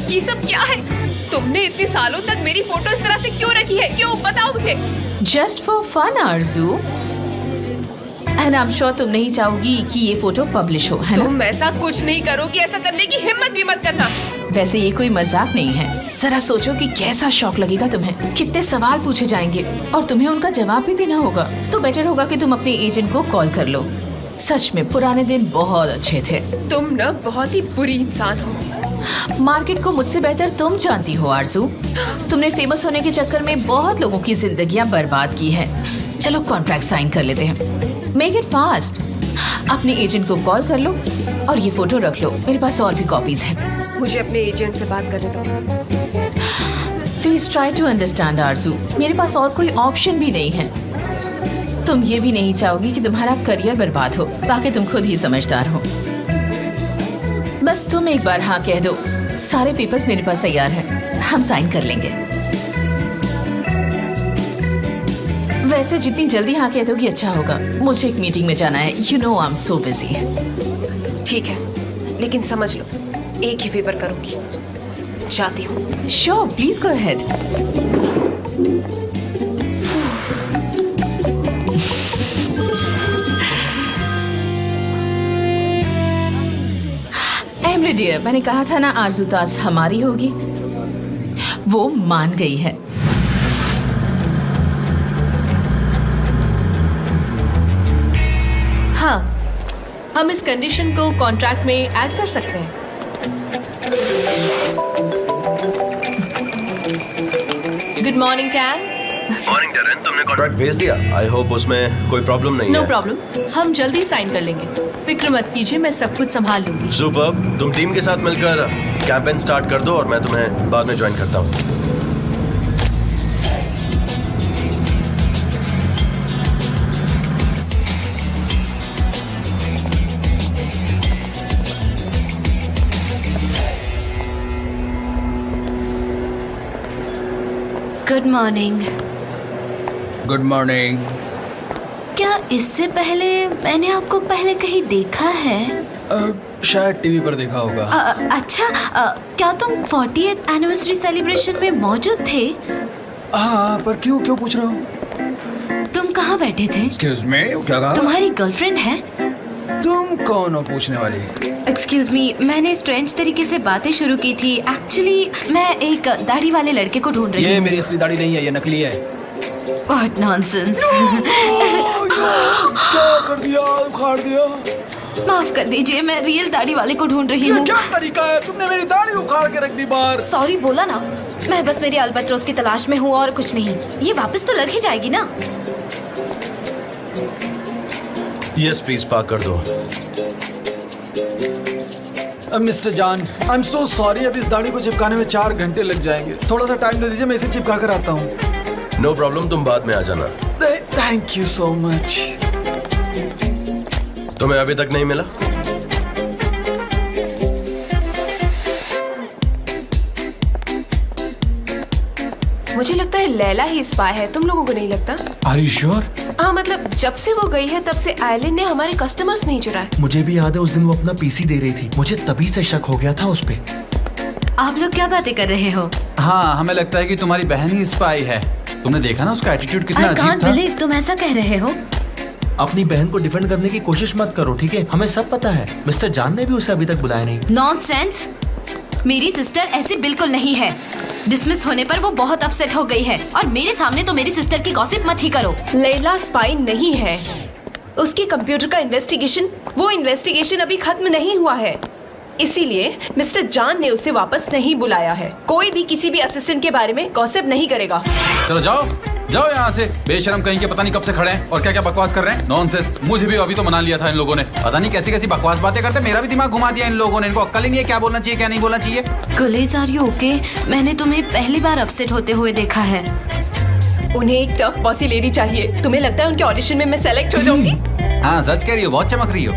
ये सब क्या है? तुमने इतने सालों तक मेरी फोटो इस तरह से क्यों रखी है? क्यों, बताओ मुझे। Just for fun Aarzoo, and I am sure तुम नहीं चाहोगी कि ये फोटो पब्लिश हो, है ना? तुम ऐसा कुछ नहीं करोगी, ऐसा करने की हिम्मत भी मत करना। वैसे ये कोई मजाक नहीं है। जरा सोचो कि कैसा शौक लगेगा तुम्हें, कितने सवाल पूछे जाएंगे और तुम्हें उनका जवाब भी देना होगा। तो बेटर होगा कि तुम अपने एजेंट को कॉल कर लो। सच में पुराने दिन बहुत अच्छे थे। तुम ना बहुत ही बुरी इंसान हो। मार्केट को मुझसे बेहतर तुम जानती हो आरजू। तुमने फेमस होने के चक्कर में बहुत लोगों की जिंदगियां बर्बाद की है। चलो कॉन्ट्रैक्ट साइन कर लेते हैं। Make it fast. अपने एजेंट को कॉल कर लो और ये फोटो रख लो, मेरे पास और भी कॉपीज हैं। मुझे अपने एजेंट से बात करने दो। प्लीज ट्राई टू अंडरस्टैंड आरजू, मेरे पास और कोई ऑप्शन भी नहीं है। तुम ये भी नहीं चाहोगी कि तुम्हारा करियर बर्बाद हो, बाकी तुम खुद ही समझदार हो। बस तुम एक बार हाँ कह दो, सारे पेपर्स मेरे पास तैयार हैं, हम साइन कर लेंगे। वैसे जितनी जल्दी हाँ कह दोगी अच्छा होगा। मुझे एक मीटिंग में जाना है, you know I am so busy. ठीक है, लेकिन समझ लो एक ही फेवर करूंगी, जाती हूँ। Sure, please go ahead. Emery dear, मैंने कहा था ना आरजू ताज हमारी होगी। वो मान गई है। हाँ, हम इस कंडीशन को कॉन्ट्रैक्ट में ऐड कर सकते हैं। Good morning can. Morning terrain, तुमने कॉन्ट्रैक्ट भेज दिया? आई होप उसमें कोई प्रॉब्लम नहीं है। नो प्रॉब्लम, हम जल्दी साइन कर लेंगे। फिक्र मत कीजिए, मैं सब कुछ संभाल लूंगी। सुपर्ब, तुम टीम के साथ मिलकर कैंपेन स्टार्ट कर दो और मैं तुम्हें बाद में ज्वाइन करता हूँ। Good morning. Good morning. क्या इससे पहले मैंने आपको पहले कहीं देखा है? शायद टीवी पर देखा होगा। अच्छा, क्या तुम 40th एनिवर्सरी सेलिब्रेशन में मौजूद थे? हाँ, पर क्यों पूछ रहे हो? तुम कहाँ बैठे थे? एक्सक्यूज मी, क्या कहा? तुम्हारी गर्लफ्रेंड है? तुम कौन हो पूछने वाली? एक्सक्यूज मी, मैंने स्ट्रेंज तरीके से बातें शुरू की थी। एक्चुअली मैं एक दाढ़ी वाले लड़के को ढूंढ रही हूँ। ये मेरी असली दाढ़ी नहीं है, ये नकली है। What nonsense! क्या कर दिया? उखाड़ दिया? माफ कर दीजिए, मैं रियल दाढ़ी वाले को ढूंढ रही हूँ। क्या तरीका है? तुमने मेरी दाढ़ी उखाड़ के रख दी बाहर। सॉरी बोला ना, मैं बस मेरी अल्बाट्रोस की तलाश में हूँ और कुछ नहीं। ये वापस तो लग ही जाएगी ना? यस प्लीज, पार्क कर दो। मिस्टर जान, आई एम सो सॉरी। अब इस दाढ़ी को चिपकाने में 4 घंटे लग जाएंगे। थोड़ा सा टाइम दे दीजिए, मैं इसे चिपका कर आता हूँ। नो प्रॉब्लम, तुम बाद में आ जाना। Thank you so much. तुम्हें अभी तक नहीं मिला? मुझे लगता है लैला ही स्पाई है, तुम लोगों को नहीं लगता? Are you sure? हाँ, मतलब जब से वो गई है तब से आयलिन ने हमारे कस्टमर्स नहीं चुराए। मुझे भी याद है उस दिन वो अपना पीसी दे रही थी, मुझे तभी से शक हो गया था उस पे। आप लोग क्या बातें कर रहे हो? हाँ, हमें लगता है कि तुम्हारी बहन ही स्पाई है। तुमने देखा ना उसका एटीट्यूड कितना I अजीब can't था। believe तुम ऐसा कह रहे हो। अपनी बहन को डिफेंड करने की कोशिश मत करो, ठीक है? हमें सब पता है, मिस्टर जान ने भी उसे अभी तक बुलाया नहीं। नॉनसेंस, मेरी सिस्टर ऐसी बिल्कुल नहीं है। डिसमिस होने पर वो बहुत अपसेट हो गई है और मेरे सामने तो मेरी सिस्टर की गॉसिप मत ही करो। लैला स्पाई नहीं है। उसके कंप्यूटर का इन्वेस्टिगेशन अभी खत्म नहीं हुआ है, इसीलिए मिस्टर जान ने उसे वापस नहीं बुलाया है। कोई भी किसी भी असिस्टेंट के बारे में गॉसिप नहीं करेगा। चलो जाओ जाओ यहाँ से। बेशरम कहीं के, पता नहीं कब से खड़े हैं और क्या क्या बकवास कर रहे हैं। नॉनसेंस। मुझे भी अभी तो मना लिया था इन लोगों ने। पता नहीं कैसी कैसी बकवास बातें करते, मेरा भी दिमाग घुमा दिया इन लोगों ने। इनको अक्ल ही नहीं है क्या बोलना चाहिए क्या नहीं बोलना चाहिए। गुलेज, आर यू ओके? मैंने तुम्हें पहली बार अपसेट होते हुए देखा है। उन्हें एक टफ बॉसी लेडी चाहिए। तुम्हें लगता है उनके ऑडिशन में मैं सेलेक्ट हो जाऊंगी? हाँ सच कह रही हो, बहुत चमक रही हो।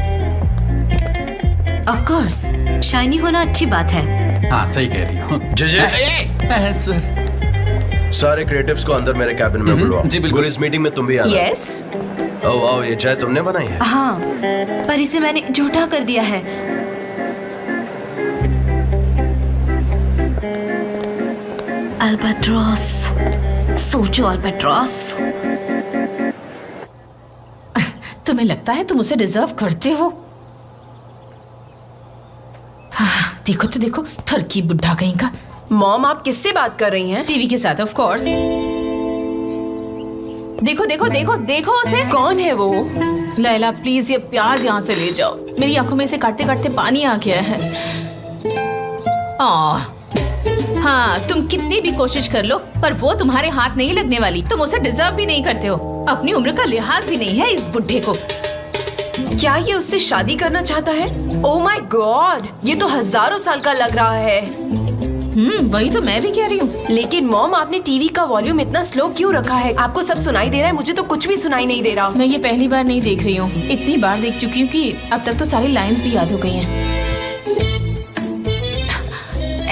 ऑफ कोर्स, शाइनी होना अच्छी बात है। हाँ सही कह रही हो। जे सर सारे क्रिएटिव्स को अंदर मेरे कैबिन में बुलवाओ। जी बिल्कुल। इस मीटिंग में तुम भी आना। यस। आओ, ये चाय तुमने बनाई है? हाँ, पर इसे मैंने झूठा कर दिया है। अल्बाट्रॉस, सोचो अल्बाट्रॉस। तुम्हें लगता है तुम उसे डिजर्व करते हो? हाँ, देखो तो देखो, थरकी बुढ़ा कहीं का। मॉम, आप किससे बात कर रही हैं? टीवी के साथ ऑफ कोर्स। देखो देखो देखो देखो उसे। कौन है वो? लैला प्लीज ये प्याज यहाँ से ले जाओ। मेरी आंखों में से काटते काटते पानी आ गया है। हाँ, तुम कितनी भी कोशिश कर लो पर वो तुम्हारे हाथ नहीं लगने वाली। तुम उसे डिजर्व भी नहीं करते हो। अपनी उम्र का लिहाज भी नहीं है इस बुढ़े को। क्या ये उससे शादी करना चाहता है? ओह माय गॉड, ये तो हजारों साल का लग रहा है। वही तो मैं भी कह रही हूँ। लेकिन मॉम, आपने टीवी का वॉल्यूम इतना स्लो क्यों रखा है? आपको सब सुनाई दे रहा है, मुझे तो कुछ भी सुनाई नहीं दे रहा। मैं ये पहली बार नहीं देख रही हूँ, इतनी बार देख चुकी हूँ कि अब तक तो सारी लाइंस भी याद हो गई हैं।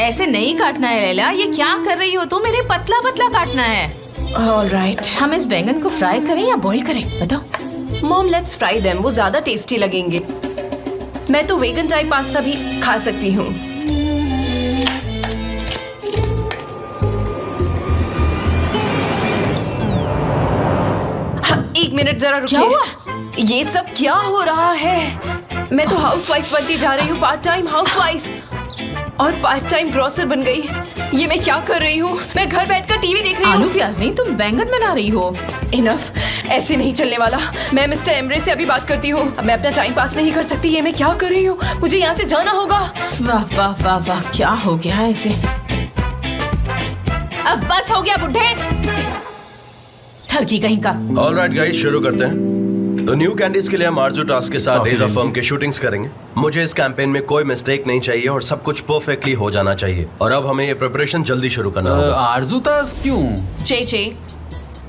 ऐसे नहीं काटना है लैला, ये क्या कर रही हो तुम? मेरे पतला पतला काटना है। ऑलराइट। हम इस बैंगन को फ्राई करें या बॉईल करें, बताओ। मॉम, लेट्स फ्राई देम, वो ज्यादा टेस्टी लगेंगे। मैं तो वेगन टाइप पास्ता भी खा सकती हूँ। एक मिनट जरा रुकिए। क्या हुआ? ये सब क्या हो रहा है? मैं तो हाउसवाइफ बनती जा रही हूँ, पार्ट टाइम हाउसवाइफ, और पार्ट टाइम ग्रोसर बन गई। ये मैं क्या कर रही हूँ? मैं घर बैठकर टीवी देख रही हूँ। आलू प्याज नहीं, तुम बैंगन बना रही हो। इनफ, ऐसे नहीं चलने वाला। मैं मिस्टर एमरे से अभी बात करती हूँ। मैं अपना टाइम पास नहीं कर सकती। ये मैं क्या कर रही हूँ? मुझे यहाँ से जाना होगा। वाह वाह वाह वाह, क्या हो गया है इसे? अब बस हो गया बुढ़े, ठरकी कहीं का। ऑलराइट गाइस, शुरू करते हैं। तो न्यू कैंडीज के लिए हम आरजू टास्क के साथ डेज ऑफ फर्म के शूटिंग्स करेंगे। मुझे इस कैंपेन में कोई मिस्टेक नहीं चाहिए और सब कुछ परफेक्टली हो जाना चाहिए। और अब हमें ये प्रिपरेशन जल्दी शुरू करना होगा। आरजू टास्क क्यों? जे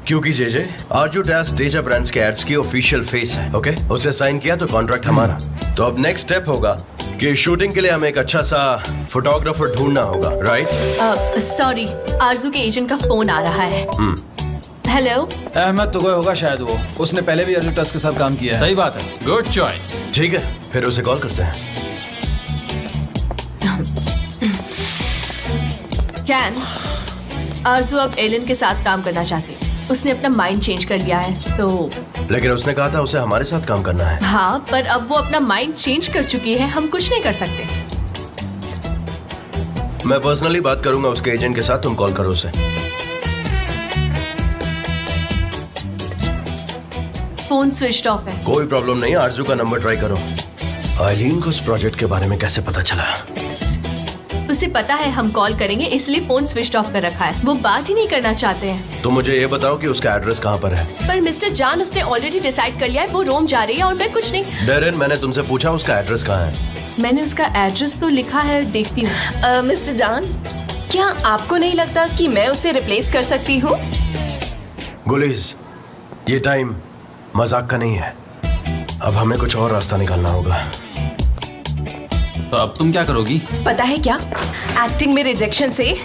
क्योंकि जे आरजू टास्क डेजा ब्रांड्स के एड्स की ऑफिशियल फेस है। ओके, उसे साइन किया तो कॉन्ट्रैक्ट हमारा। तो अब नेक्स्ट स्टेप होगा कि शूटिंग के लिए हमें एक अच्छा सा फोटोग्राफर ढूंढना होगा। राइट? सॉरी, आरजू के एजेंट का फोन आ रहा है। हेलो। अहमद तो कोई होगा शायद, वो उसने पहले भी अर्जुन टस के साथ काम किया है। सही बात है, गुड चॉइस। ठीक है, फिर उसे कॉल करते हैं। कैन, आरजू अब एलन के साथ काम करना चाहती है। उसने अपना माइंड चेंज कर लिया है तो। लेकिन उसने कहा था उसे हमारे साथ काम करना है। हाँ, पर अब वो अपना माइंड चेंज कर चुकी है, हम कुछ नहीं कर सकते। मैं पर्सनली बात करूंगा उसके एजेंट के साथ, तुम कॉल करो उसे। फोन स्विच ऑफ है। कोई प्रॉब्लम नहीं, आरजू का नंबर ट्राई करो। आइलीन को इस प्रोजेक्ट के बारे में कैसे पता चला? उसे पता है हम कॉल करेंगे, इसलिए फोन स्विच ऑफ कर रखा है। वो बात ही नहीं करना चाहते हैं। तो मुझे ये बताओ कि उसका एड्रेस कहाँ पर है? पर मिस्टर जान, उसने ऑलरेडी डिसाइड कर लिया है, वो रोम जा रही है और मैं कुछ नहीं। डेरेन, मैंने तुमसे पूछा उसका एड्रेस कहाँ है? मैंने उसका एड्रेस तो लिखा है, देखती हूँ। मिस्टर जान, क्या आपको नहीं लगता कि मैं उसे रिप्लेस कर सकती हूँ? गुलीज, ये टाइम मजाक का नहीं है। अब हमें कुछ और रास्ता निकालना होगा। तो अब तुम क्या करोगी? पता है क्या, एक्टिंग में रिजेक्शन से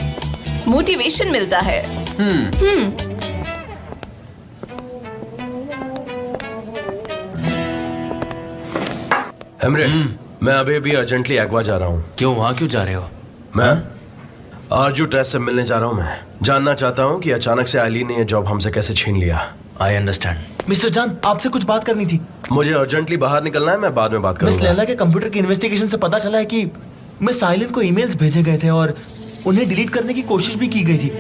मोटिवेशन मिलता है। एमरे, मैं अभी भी अर्जेंटली एक्वा जा रहा हूँ। क्यों, वहां क्यों जा रहे हो? मैं आरजू टेस्ट से मिलने जा रहा हूँ। मैं जानना चाहता हूँ कि अचानक से आइलीन ने ये जॉब हमसे कैसे छीन लिया। I understand. मिस्टर जान, आपसे कुछ बात करनी थी। मुझे अर्जेंटली बाहर निकलना है, मैं बाद में बात मिस करूंगा। लैला के कंप्यूटर की इन्वेस्टिगेशन से पता चला है कि मिस आइलिन को ईमेल्स भेजे गए थे और उन्हें डिलीट करने की कोशिश भी की गई थी,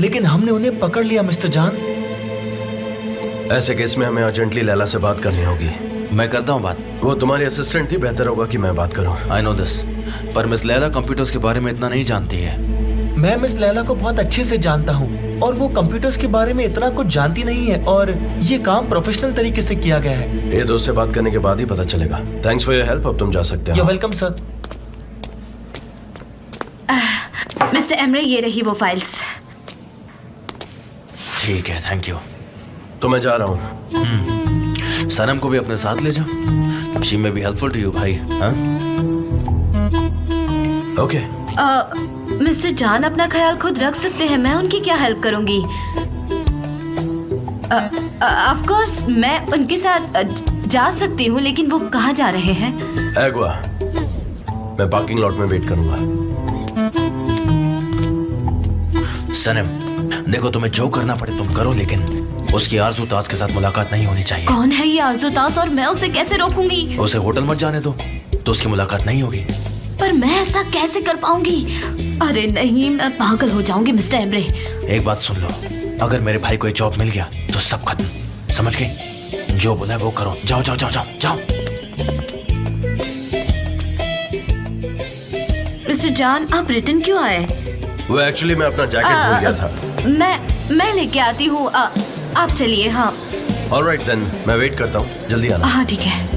लेकिन हमने उन्हें पकड़ लिया मिस्टर जान। ऐसे केस में हमें अर्जेंटली लैला से बात करनी होगी। मैं करता हूँ बात। वो तुम्हारी असिस्टेंट थी, बेहतर होगा कि मैं बात करूं। आई नो दिस, पर मिस लैला कंप्यूटर्स के बारे में इतना नहीं जानती है। मैं मिस लैला को बहुत अच्छे से जानता हूँ और वो कंप्यूटर्स के बारे में इतना कुछ जानती नहीं है, और ये काम प्रोफेशनल तरीके से किया गया है। ये दोस्त से बात करने के बाद ही पता चलेगा। थैंक्स फॉर योर हेल्प, अब तुम जा सकते यू हो। Welcome sir. मिस्टर एमरे, ये रही वो फाइल्स। ठीक है, थैंक यू। तो मैं जा रहा हूँ। सनम को भी अपने साथ ले जाओ। शी में बी हेल्पफुल टू यू भाई। हाँ? ओके। मिस्टर जान अपना ख्याल खुद रख सकते हैं, मैं उनकी क्या हेल्प करूंगी? ऑफ कोर्स मैं उनके साथ जा सकती हूँ, लेकिन वो कहाँ जा रहे हैं? एगवा, मैं पार्किंग लॉट में वेट करूंगा। सनम, देखो तुम्हें जो करना पड़े तुम करो, लेकिन उसकी आरजू ताज के साथ मुलाकात नहीं होनी चाहिए। कौन है ये आरजू ताज और मैं उसे कैसे रोकूंगी? उसे होटल मत जाने दो, तो उसकी मुलाकात नहीं होगी। पर मैं ऐसा कैसे कर पाऊंगी? अरे नहीं, मैं पागल हो जाऊंगी मिस्टर एमरे। एक बात सुन लो, अगर मेरे भाई को एक जॉब मिल गया तो सब खत्म, समझ गए? जो बोला है वो करो। जाओ जाओ जाओ जाओ जाओ। मिस्टर जान, आप रिटर्न क्यों आए? वो एक्चुअली मैं अपना जैकेट भूल गया था। मैं लेके आती हूँ, आप चलिए। हाँ ऑलराइट देन, मैं वेट करता हूँ, जल्दी आना। हाँ ठीक है।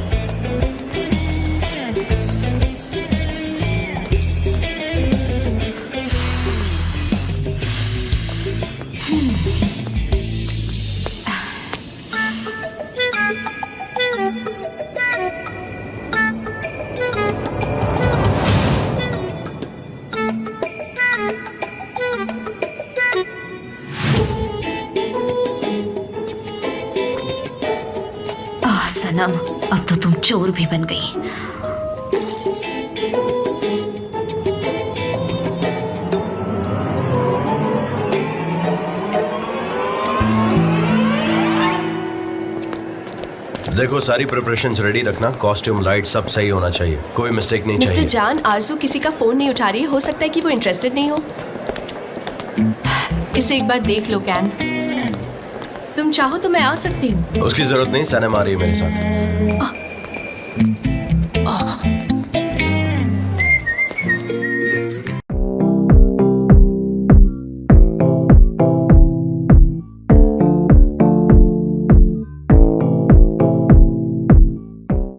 सनम, अब तो तुम चोर भी बन गई। देखो, सारी प्रिपरेशंस रेडी रखना, कॉस्ट्यूम, लाइट सब सही होना चाहिए, कोई मिस्टेक नहीं मिस्टर चाहिए। जान, आरजू किसी का फोन नहीं उठा रही, हो सकता है कि वो इंटरेस्टेड नहीं हो। इसे एक बार देख लो कैन, तुम चाहो तो मैं आ सकती हूँ। उसकी जरूरत नहीं, सनम आ रही है मेरे साथ।